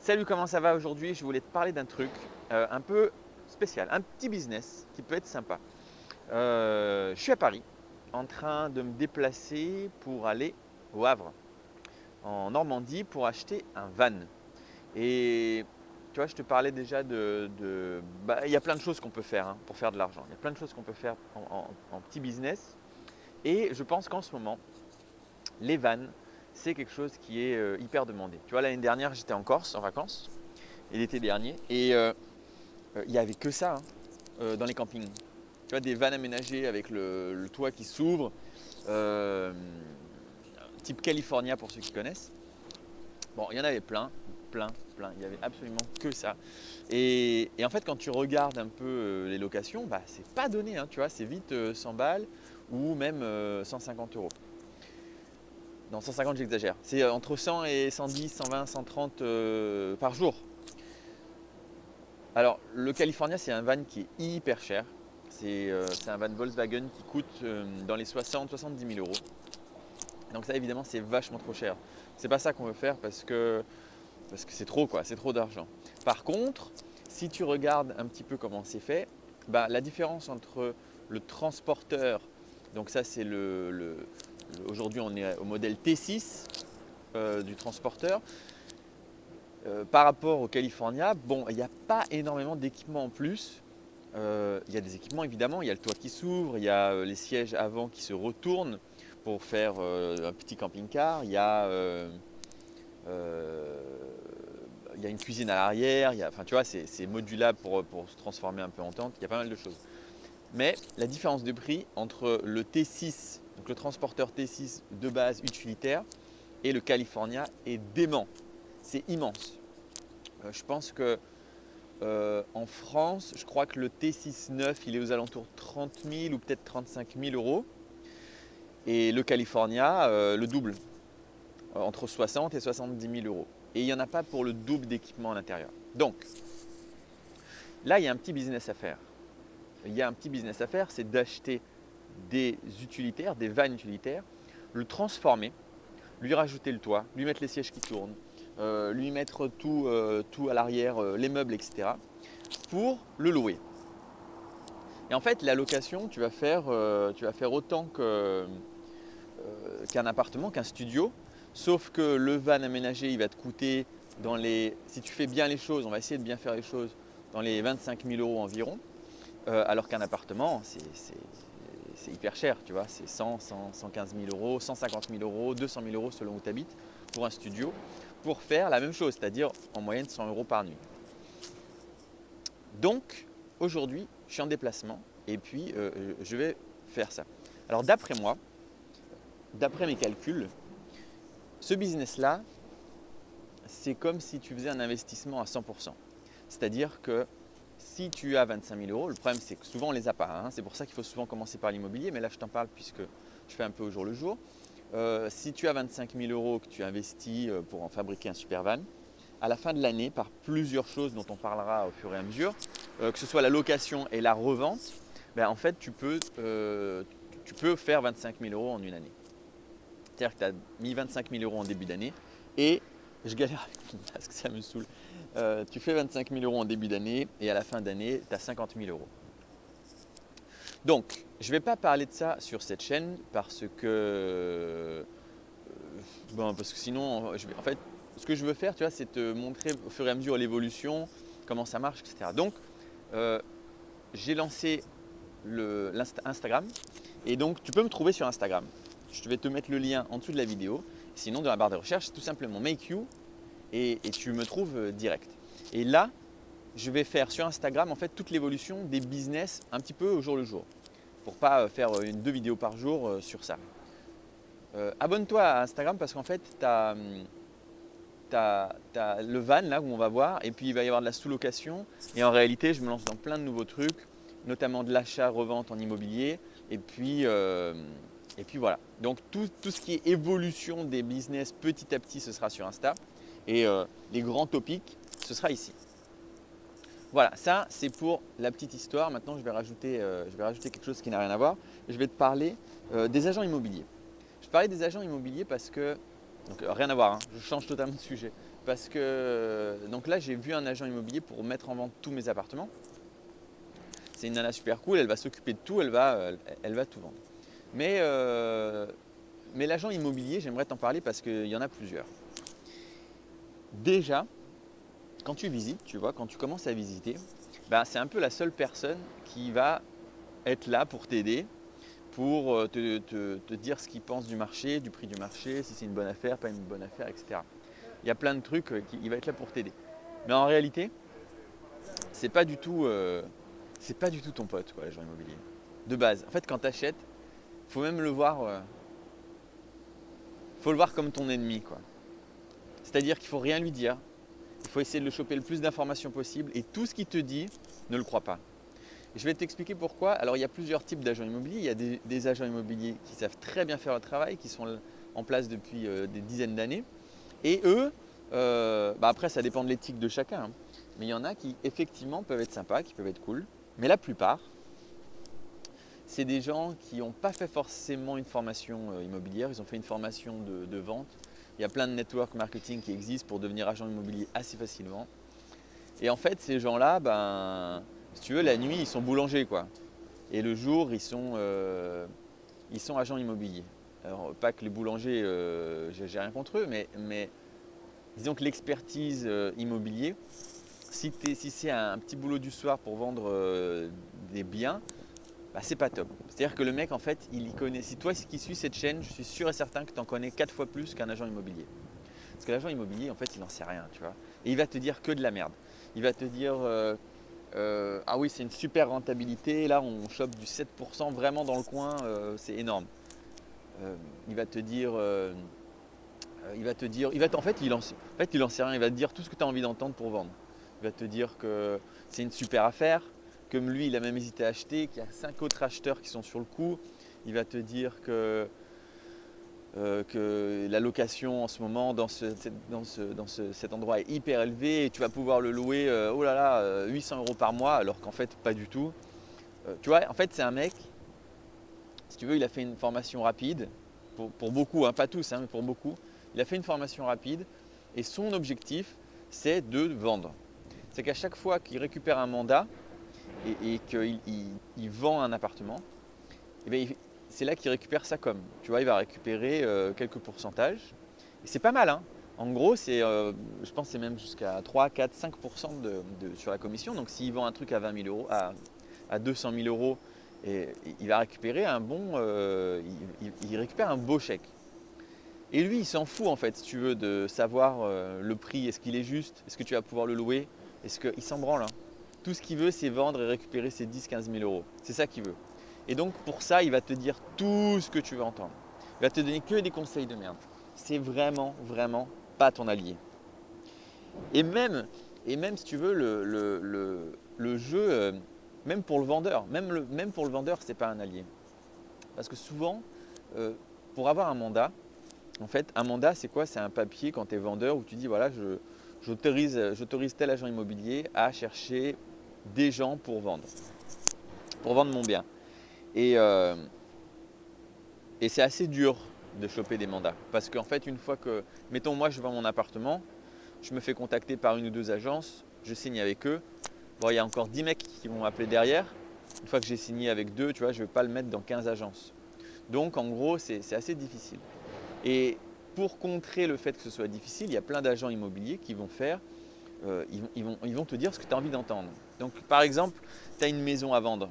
Salut, comment ça va aujourd'hui? Je voulais te parler d'un truc un peu spécial, un petit business qui peut être sympa. Je suis à Paris en train de me déplacer pour aller au Havre, en Normandie, pour acheter un van. Et tu vois, je te parlais déjà il y a plein de choses qu'on peut faire pour faire de l'argent. Il y a plein de choses qu'on peut faire en petit business. Et je pense qu'en ce moment, les vannes, c'est quelque chose qui est hyper demandé. Tu vois, l'année dernière, j'étais en Corse en vacances, et l'été dernier, et il n'y avait que ça dans les campings. Tu vois, des vannes aménagées avec le toit qui s'ouvre, euh, type California pour ceux qui connaissent. Bon, il y en avait plein, plein, plein. Il n'y avait absolument que ça. Et en fait, quand tu regardes un peu les locations, bah, c'est pas donné, tu vois, c'est vite 100 balles ou même 150 euros. Non, 150, j'exagère. C'est entre 100 et 110, 120, 130 par jour. Alors, le California, c'est un van qui est hyper cher. C'est un van Volkswagen qui coûte dans les 60-70 000 euros. Donc ça, évidemment, c'est vachement trop cher. C'est pas ça qu'on veut faire parce que c'est trop, quoi, c'est trop d'argent. Par contre, si tu regardes un petit peu comment c'est fait, bah, la différence entre le transporteur, donc ça c'est aujourd'hui on est au modèle T6 du transporteur, par rapport au California, bon, il n'y a pas énormément d'équipements en plus. Il y a des équipements évidemment, il y a le toit qui s'ouvre, il y a les sièges avant qui se retournent pour faire un petit camping-car, euh, il y a une cuisine à l'arrière, enfin tu vois, c'est modulable pour se transformer un peu en tente, il y a pas mal de choses. Mais la différence de prix entre le T6, donc le transporteur T6 de base utilitaire, et le California est dément. C'est immense. Je pense que en France, je crois que le T6 neuf, il est aux alentours de 30 000 ou peut-être 35 000 euros. Et le California, le double, entre 60 et 70 000 euros. Et il n'y en a pas pour le double d'équipement à l'intérieur. Donc, là, il y a un petit business à faire. Il y a un petit business à faire, c'est d'acheter des utilitaires, des vannes utilitaires, le transformer, lui rajouter le toit, lui mettre les sièges qui tournent, lui mettre tout à l'arrière, les meubles, etc. pour le louer. Et en fait, la location, tu vas faire autant qu'un appartement, qu'un studio, sauf que le van aménagé, il va te coûter si tu fais bien les choses, on va essayer de bien faire les choses, dans les 25 000 euros environ, alors qu'un appartement, c'est hyper cher, tu vois, c'est 100, 100, 115 000 euros, 150 000 euros, 200 000 euros selon où tu habites, pour un studio, pour faire la même chose, c'est-à-dire en moyenne 100 euros par nuit. Donc, aujourd'hui, je suis en déplacement et puis je vais faire ça. Alors, d'après moi, d'après mes calculs, ce business-là, c'est comme si tu faisais un investissement à 100%. C'est-à-dire que si tu as 25 000 euros, le problème c'est que souvent on ne les a pas. C'est pour ça qu'il faut souvent commencer par l'immobilier, mais là je t'en parle puisque je fais un peu au jour le jour. Si tu as 25 000 euros que tu investis pour en fabriquer un super van, à la fin de l'année, par plusieurs choses dont on parlera au fur et à mesure, que ce soit la location et la revente, ben, en fait tu peux faire 25 000 euros en une année. C'est-à-dire que tu as mis 25 000 euros en début d'année et je galère avec mon masque, ça me saoule. Tu fais 25 000 euros en début d'année et à la fin d'année, tu as 50 000 euros. Donc, je ne vais pas parler de ça sur cette chaîne parce que sinon, en fait, ce que je veux faire, tu vois, c'est te montrer au fur et à mesure l'évolution, comment ça marche, etc. Donc, euh, j'ai lancé Instagram et donc tu peux me trouver sur Instagram. Je vais te mettre le lien en dessous de la vidéo. Sinon, dans la barre de recherche, c'est tout simplement Make You et tu me trouves direct. Et là, je vais faire sur Instagram en fait toute l'évolution des business un petit peu au jour le jour pour pas faire deux vidéos par jour sur ça. Abonne-toi à Instagram parce qu'en fait, tu as le van là où on va voir et puis il va y avoir de la sous-location et en réalité, je me lance dans plein de nouveaux trucs, notamment de l'achat-revente en immobilier et puis voilà. Donc tout ce qui est évolution des business petit à petit, ce sera sur Insta et les grands topics, ce sera ici. Voilà, ça c'est pour la petite histoire. Maintenant, je vais rajouter quelque chose qui n'a rien à voir. Je vais te parler des agents immobiliers. Je parlais des agents immobiliers parce que, donc rien à voir, je change totalement de sujet. parce que donc là j'ai vu un agent immobilier pour mettre en vente tous mes appartements. C'est une nana super cool, elle va s'occuper de tout, elle va tout vendre. Mais, euh, mais l'agent immobilier, j'aimerais t'en parler parce qu'il y en a plusieurs. Déjà, quand tu visites, tu vois, quand tu commences à visiter, ben, c'est un peu la seule personne qui va être là pour t'aider, pour te dire ce qu'il pense du marché, du prix du marché, si c'est une bonne affaire, pas une bonne affaire, etc. Il y a plein de trucs il va être là pour t'aider. Mais en réalité, c'est pas du tout, c'est pas du tout ton pote, quoi, l'agent immobilier. De base. En fait, quand tu achètes, faut même faut le voir comme ton ennemi, quoi. C'est-à-dire qu'il faut rien lui dire. Il faut essayer de le choper le plus d'informations possible et tout ce qu'il te dit, ne le crois pas. Et je vais t'expliquer pourquoi. Alors, il y a plusieurs types d'agents immobiliers. Il y a des agents immobiliers qui savent très bien faire le travail, qui sont en place depuis des dizaines d'années. Et eux, après, ça dépend de l'éthique de chacun, hein. Mais il y en a qui, effectivement, peuvent être sympas, qui peuvent être cool. Mais la plupart, c'est des gens qui n'ont pas fait forcément une formation immobilière. Ils ont fait une formation de vente. Il y a plein de network marketing qui existent pour devenir agent immobilier assez facilement. Et en fait, ces gens-là, ben, si tu veux, la nuit, ils sont boulangers, quoi. Et le jour, ils sont agents immobiliers. Alors, pas que les boulangers, j'ai rien contre eux, mais disons que l'expertise immobilier, si c'est un petit boulot du soir pour vendre des biens, bah, c'est pas top. C'est-à-dire que le mec, en fait, il y connaît. Si toi qui suis cette chaîne, je suis sûr et certain que tu en connais 4 fois plus qu'un agent immobilier. Parce que l'agent immobilier, en fait, il n'en sait rien, tu vois. Et il va te dire que de la merde. Il va te dire ah oui, c'est une super rentabilité, là on chope du 7% vraiment dans le coin, c'est énorme. Il va te dire, en fait, il en sait rien, il va te dire tout ce que tu as envie d'entendre pour vendre. Il va te dire que c'est une super affaire, comme lui il a même hésité à acheter, qu'il y a 5 autres acheteurs qui sont sur le coup. Il va te dire que la location en ce moment dans cet endroit est hyper élevée et tu vas pouvoir le louer oh là là, 800 € par mois, alors qu'en fait pas du tout. Tu vois, en fait c'est un mec, si tu veux, il a fait une formation rapide, pour beaucoup, hein, pas tous, hein, mais pour beaucoup. Il a fait une formation rapide et son objectif c'est de vendre. C'est qu'à chaque fois qu'il récupère un mandat et qu'il vend un appartement, eh bien, c'est là qu'il récupère sa com. Tu vois, il va récupérer quelques pourcentages. Et c'est pas mal, hein. En gros, je pense que c'est même jusqu'à 3, 4, 5% sur la commission. Donc s'il vend un truc à 20 000 euros, à 200 000 euros, et il va récupérer il récupère un beau chèque. Et lui, il s'en fout en fait, si tu veux, de savoir le prix, est-ce qu'il est juste, est-ce que tu vas pouvoir le louer, il s'en branle, hein. Tout ce qu'il veut, c'est vendre et récupérer ses 10, 15 000 euros. C'est ça qu'il veut. Et donc pour ça, il va te dire tout ce que tu veux entendre. Il va te donner que des conseils de merde. C'est vraiment, vraiment pas ton allié. Et même, si tu veux, le jeu, même pour le vendeur, même pour le vendeur, c'est pas un allié. Parce que souvent, pour avoir un mandat, en fait, un mandat, c'est quoi? C'est un papier quand tu es vendeur où tu dis voilà, j'autorise tel agent immobilier à chercher des gens pour vendre mon bien. Et, euh, et c'est assez dur de choper des mandats. Parce qu'en fait, une fois que, mettons moi je vends mon appartement, je me fais contacter par une ou deux agences, je signe avec eux. Bon, il y a encore 10 mecs qui vont m'appeler derrière. Une fois que j'ai signé avec deux, tu vois, je ne vais pas le mettre dans 15 agences. Donc en gros, c'est assez difficile. Et pour contrer le fait que ce soit difficile, il y a plein d'agents immobiliers qui vont faire, ils vont te dire ce que tu as envie d'entendre. Donc par exemple, tu as une maison à vendre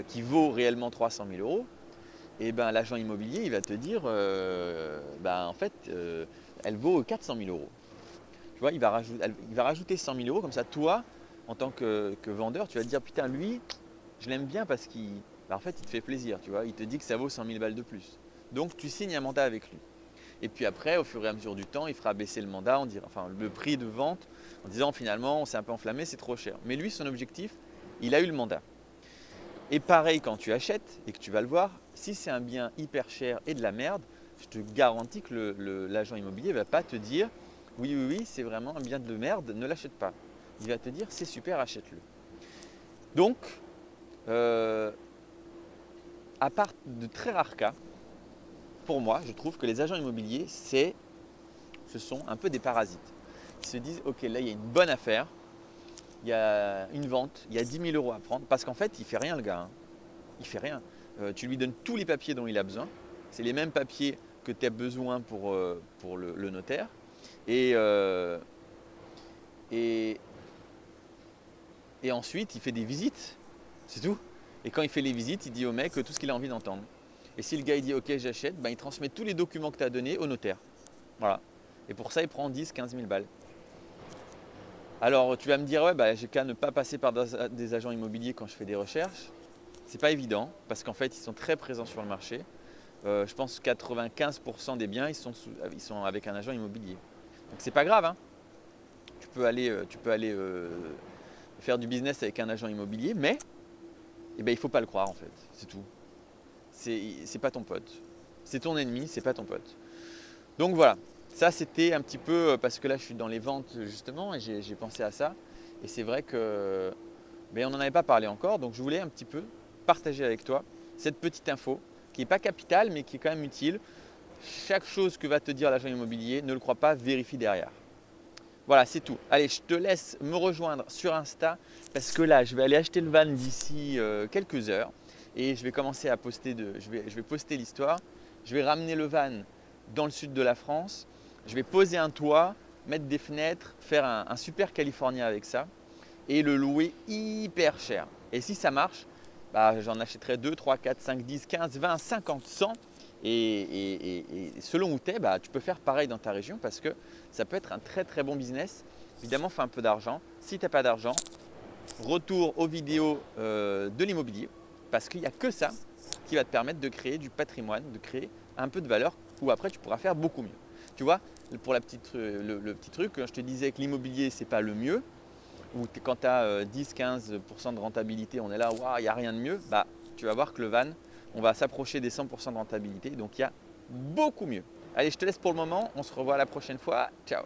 qui vaut réellement 300 000 euros. Et ben l'agent immobilier, il va te dire, en fait, elle vaut 400 000 euros. Tu vois, il va rajouter 100 000 euros, comme ça, toi, en tant que vendeur, tu vas te dire, putain, lui, je l'aime bien parce en fait, il te fait plaisir, tu vois, il te dit que ça vaut 100 000 balles de plus. Donc, tu signes un mandat avec lui. Et puis après, au fur et à mesure du temps, il fera baisser le mandat, le prix de vente, en disant, finalement, on s'est un peu enflammé, c'est trop cher. Mais lui, son objectif, il a eu le mandat. Et pareil, quand tu achètes et que tu vas le voir, si c'est un bien hyper cher et de la merde, je te garantis que l'agent immobilier ne va pas te dire oui, oui, oui, c'est vraiment un bien de merde, ne l'achète pas. Il va te dire c'est super, achète-le. Donc, euh, à part de très rares cas, pour moi, je trouve que les agents immobiliers, c'est ce sont un peu des parasites. Ils se disent, ok, là il y a une bonne affaire, il y a une vente, il y a 10 000 euros à prendre, parce qu'en fait, il ne fait rien le gars, hein. Il ne fait rien. Tu lui donnes tous les papiers dont il a besoin, c'est les mêmes papiers que tu as besoin pour le notaire, et, euh, et, et ensuite il fait des visites, c'est tout. Et quand il fait les visites, il dit au mec tout ce qu'il a envie d'entendre. Et si le gars il dit ok j'achète, ben, il transmet tous les documents que tu as donnés au notaire. Voilà. Et pour ça il prend 10 000 15 000 balles. Alors tu vas me dire ouais bah, j'ai qu'à ne pas passer par des agents immobiliers quand je fais des recherches. C'est pas évident parce qu'en fait ils sont très présents sur le marché. Je pense que 95% des biens ils sont avec un agent immobilier. Donc c'est pas grave, hein. Tu peux aller faire du business avec un agent immobilier, mais eh ben, il ne faut pas le croire en fait, c'est tout. C'est pas ton pote. C'est ton ennemi, c'est pas ton pote. Donc voilà, ça c'était un petit peu parce que là je suis dans les ventes justement et j'ai pensé à ça. Et c'est vrai que on n'en avait pas parlé encore, donc je voulais un petit peu partager avec toi cette petite info qui n'est pas capitale mais qui est quand même utile. Chaque chose que va te dire l'agent immobilier, ne le crois pas, vérifie derrière. Voilà, c'est tout. Allez, je te laisse me rejoindre sur Insta parce que là, je vais aller acheter le van d'ici quelques heures et je vais commencer à poster, je vais poster l'histoire. Je vais ramener le van dans le sud de la France. Je vais poser un toit, mettre des fenêtres, faire un super californien avec ça et le louer hyper cher. Et si ça marche, bah, j'en achèterai 2, 3, 4, 5, 10, 15, 20, 50, 100. Et selon où tu es, bah, tu peux faire pareil dans ta région parce que ça peut être un très très bon business. Évidemment, il faut un peu d'argent. Si tu n'as pas d'argent, retour aux vidéos de l'immobilier parce qu'il n'y a que ça qui va te permettre de créer du patrimoine, de créer un peu de valeur où après tu pourras faire beaucoup mieux. Tu vois, pour le petit truc, quand je te disais que l'immobilier, ce n'est pas le mieux, ou quand tu as 10-15% de rentabilité, on est là, il n'y a rien de mieux, bah, tu vas voir que le van, on va s'approcher des 100% de rentabilité, donc il y a beaucoup mieux. Allez, je te laisse pour le moment, on se revoit la prochaine fois, ciao.